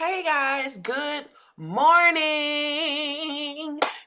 Hey guys, good morning.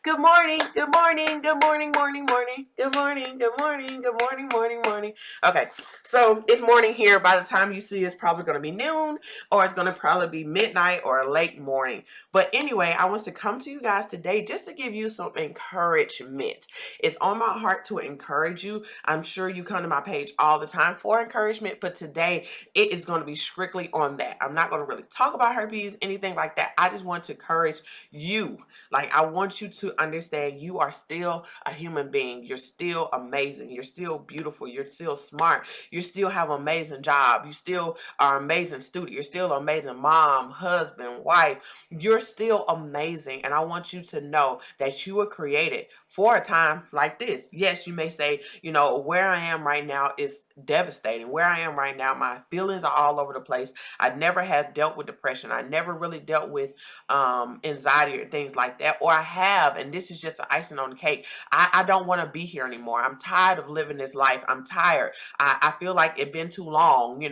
Good morning, good morning, good morning, morning, morning. Good morning, good morning, good morning, morning, morning. Okay, so it's morning here. By the time you see it's probably going to be noon or it's going to probably be midnight or late morning. But anyway, I want to come to you guys today just to give you some encouragement. It's on my heart to encourage you. I'm sure you come to my page all the time for encouragement, but today it is going to be strictly on that. I'm not going to really talk about herpes, anything like that. I just want to encourage you. Like, I want you to understand you are still a human being. You're still amazing. You're still beautiful. You're still smart. You still have an amazing job. You still are an amazing student. You're still an amazing mom, husband, wife. You're still amazing. And I want you to know that you were created for a time like this. Yes, you may say, where I am right now is devastating. Where I am right now, my feelings are all over the place. I never had dealt with depression. I never really dealt with anxiety or things like that. Or I have, and this is just an icing on the cake. I don't want to be here anymore. I'm tired of living this life. I'm tired. I feel like it's been too long.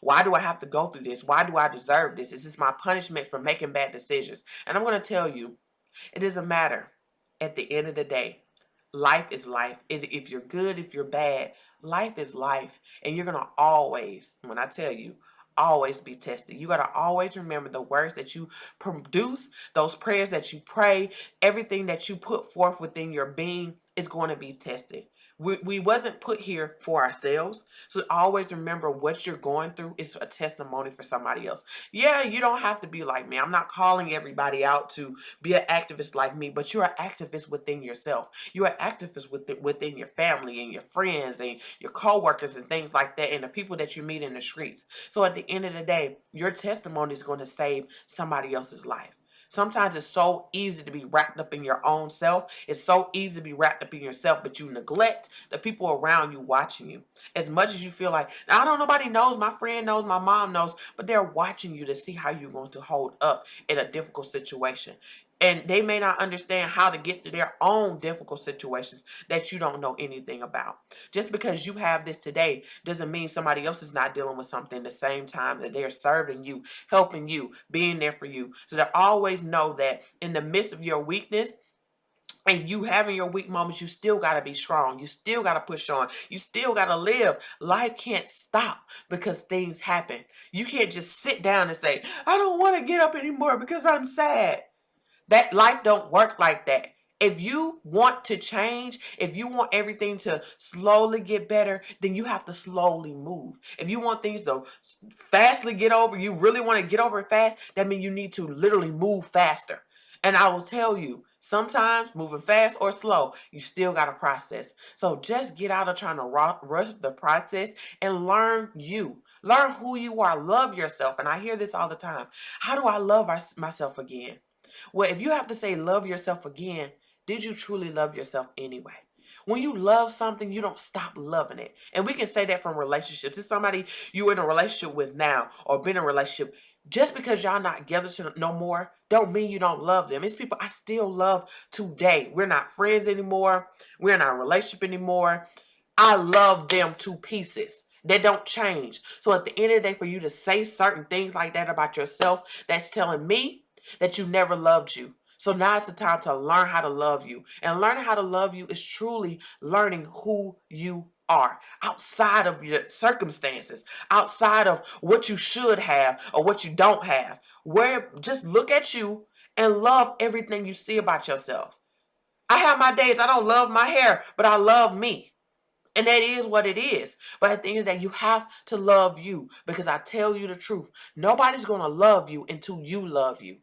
Why do I have to go through this? Why do I deserve this? This is my punishment for making bad decisions. And I'm going to tell you, it doesn't matter. At the end of the day, life is life. If you're good, if you're bad, life is life. And you're going to always, when I tell you, always be tested. You got to always remember the words that you produce, those prayers that you pray, everything that you put forth within your being is going to be tested. We wasn't put here for ourselves. So always remember what you're going through is a testimony for somebody else. Yeah, you don't have to be like me. I'm not calling everybody out to be an activist like me, but you're an activist within yourself. You're an activist within your family and your friends and your coworkers and things like that, and the people that you meet in the streets. So at the end of the day, your testimony is going to save somebody else's life. Sometimes it's so easy to be wrapped up in your own self. It's so easy to be wrapped up in yourself, but you neglect the people around you watching you. As much as you feel like, I don't, nobody knows, my friend knows, my mom knows, but they're watching you to see how you're going to hold up in a difficult situation. And they may not understand how to get to their own difficult situations that you don't know anything about. Just because you have this today doesn't mean somebody else is not dealing with something the same time that they're serving you, helping you, being there for you. So they always know that in the midst of your weakness, and you having your weak moments, you still got to be strong. You still got to push on. You still got to live. Life can't stop because things happen. You can't just sit down and say, I don't want to get up anymore because I'm sad. That life don't work like that. If you want to change, if you want everything to slowly get better, then you have to slowly move. If you want things to fastly get over, you really want to get over it fast, that means you need to literally move faster. And I will tell you, sometimes moving fast or slow, you still got to process. So just get out of trying to rush the process and learn you. Learn who you are. Love yourself. And I hear this all the time. How do I love myself again? Well, if you have to say love yourself again, did you truly love yourself anyway? When you love something, you don't stop loving it. And we can say that from relationships. It's somebody you're in a relationship with now or been in a relationship. Just because y'all not together no more, don't mean you don't love them. It's people I still love today. We're not friends anymore. We're not in a relationship anymore. I love them to pieces. They don't change. So at the end of the day, for you to say certain things like that about yourself, that's telling me that you never loved you. So now it's the time to learn how to love you. And learning how to love you is truly learning who you are outside of your circumstances, outside of what you should have or what you don't have. Where just look at you and love everything you see about yourself. I have my days I don't love my hair, but I love me. And that is what it is. But at the end of the day, you have to love you. Because I tell you the truth, nobody's going to love you until you love you.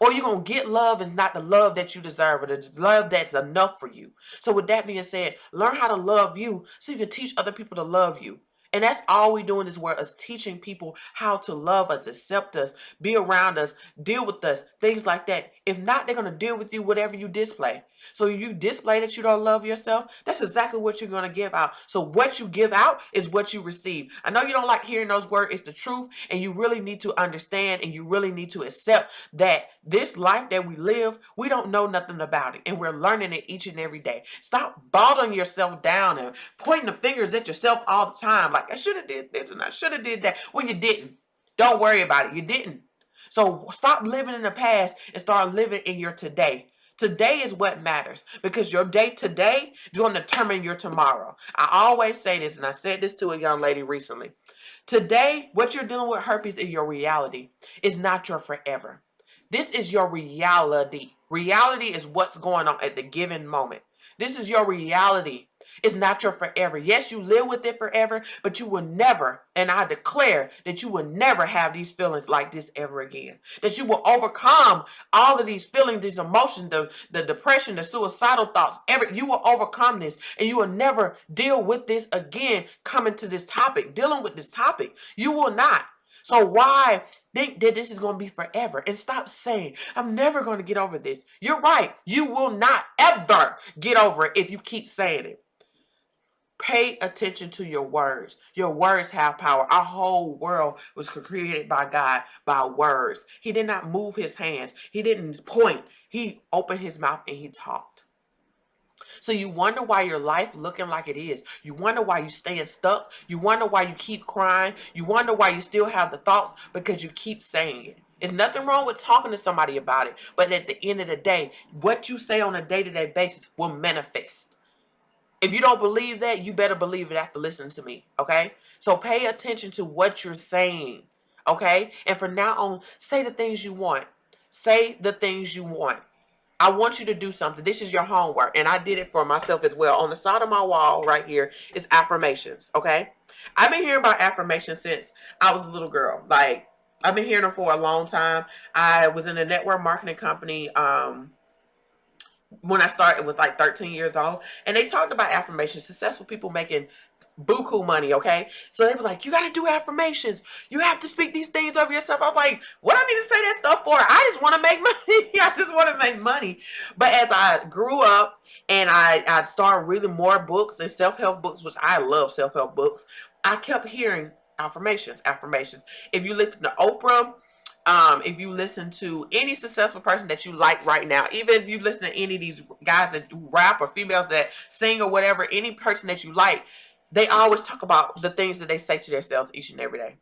Or you're going to get love and not the love that you deserve or the love that's enough for you. So with that being said, learn how to love you so you can teach other people to love you. And that's all we do in this world is teaching people how to love us, accept us, be around us, deal with us, things like that. If not, they're going to deal with you whatever you display. So you display that you don't love yourself, that's exactly what you're going to give out. So what you give out is what you receive. I know you don't like hearing those words. It's the truth. And you really need to understand and you really need to accept that this life that we live, we don't know nothing about it. And we're learning it each and every day. Stop bottling yourself down and pointing the fingers at yourself all the time. Like, I should have did this and I should have did that. Well, you didn't. Don't worry about it. You didn't. So stop living in the past and start living in your today. Today is what matters, because your day today is going to determine your tomorrow. I always say this, and I said this to a young lady recently. Today, what you're dealing with, herpes, is your reality. It's not your forever. This is your reality. Reality is what's going on at the given moment. This is your reality. It's not your forever. Yes, you live with it forever, but you will never, and I declare that you will never have these feelings like this ever again. That you will overcome all of these feelings, these emotions, the depression, the suicidal thoughts. You will overcome this, and you will never deal with this again. Coming to this topic, dealing with this topic, you will not. So why think that this is going to be forever? And stop saying, I'm never going to get over this. You're right. You will not ever get over it if you keep saying it. Pay attention to your words. Your words have power. Our whole world was created by God by words. He did not move his hands. He didn't point. He opened his mouth and he talked. So you wonder why your life looking like it is. You wonder why you staying stuck. You wonder why you keep crying. You wonder why you still have the thoughts, because you keep saying it. There's nothing wrong with talking to somebody about it. But at the end of the day, what you say on a day-to-day basis will manifest. If you don't believe that, you better believe it after listening to me, okay? So pay attention to what you're saying, okay? And from now on, say the things you want. Say the things you want. I want you to do something. This is your homework, and I did it for myself as well. On the side of my wall right here is affirmations, okay? I've been hearing about affirmations since I was a little girl. Like, I've been hearing them for a long time. I was in a network marketing company, when I started, it was like 13 years old, and they talked about affirmations, successful people making buku money, okay? So they was like, you got to do affirmations. You have to speak these things over yourself. I'm like, what I need to say that stuff for? I just want to make money. I just want to make money. But as I grew up and I started reading more books and self-help books, which I love self-help books, I kept hearing affirmations. If you listen to Oprah, if you listen to any successful person that you like right now, even if you listen to any of these guys that do rap or females that sing or whatever, any person that you like, they always talk about the things that they say to themselves each and every day.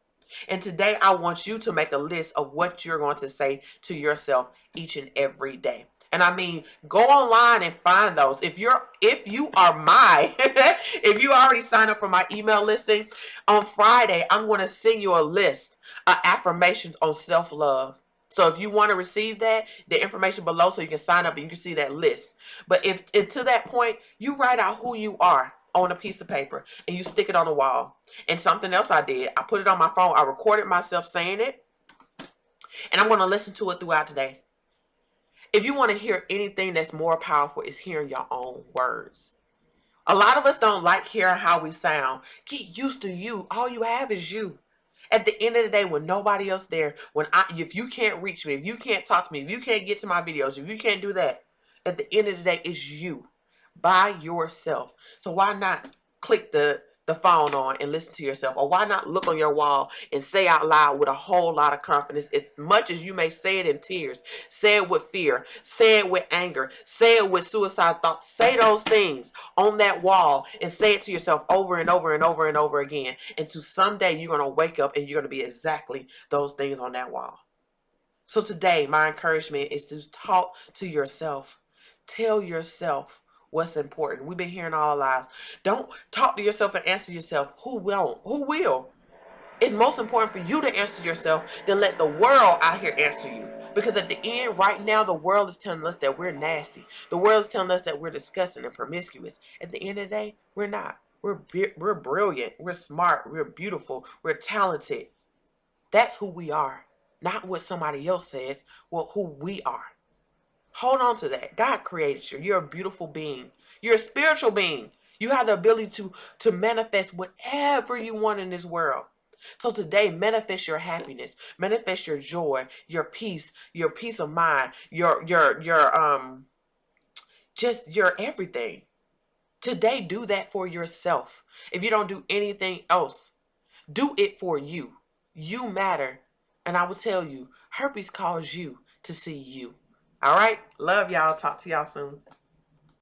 And today I want you to make a list of what you're going to say to yourself each and every day. And I mean, go online and find those. If you are if you already signed up for my email listing, on Friday, I'm going to send you a list of affirmations on self-love. So if you want to receive that, the information below so you can sign up and you can see that list. But if to that point, you write out who you are on a piece of paper and you stick it on the wall. And something else I did, I put it on my phone. I recorded myself saying it, and I'm going to listen to it throughout the day. If you want to hear anything that's more powerful, is hearing your own words. A lot of us don't like hearing how we sound. Get used to you. All you have is you. At the end of the day, when nobody else there, if you can't reach me, if you can't talk to me, if you can't get to my videos, if you can't do that, at the end of the day, it's you by yourself. So why not click the phone on and listen to yourself? Or why not look on your wall and say out loud with a whole lot of confidence, as much as you may say it in tears, say it with fear, say it with anger, say it with suicide thoughts, say those things on that wall and say it to yourself over and over and over and over again, until someday you're going to wake up and you're going to be exactly those things on that wall. So today, my encouragement is to talk to yourself. Tell yourself what's important. We've been hearing all our lives. Don't talk to yourself and answer yourself. Who won't? Who will? It's most important for you to answer yourself than let the world out here answer you. Because at the end, right now, the world is telling us that we're nasty. The world is telling us that we're disgusting and promiscuous. At the end of the day, we're not. We're brilliant. We're smart. We're beautiful. We're talented. That's who we are. Not what somebody else says. Well, who we are. Hold on to that. God created you. You're a beautiful being. You're a spiritual being. You have the ability to manifest whatever you want in this world. So today, manifest your happiness, manifest your joy, your peace of mind, just your everything. Today, do that for yourself. If you don't do anything else, do it for you. You matter. And I will tell you, herpes calls you to see you. All right. Love y'all. Talk to y'all soon.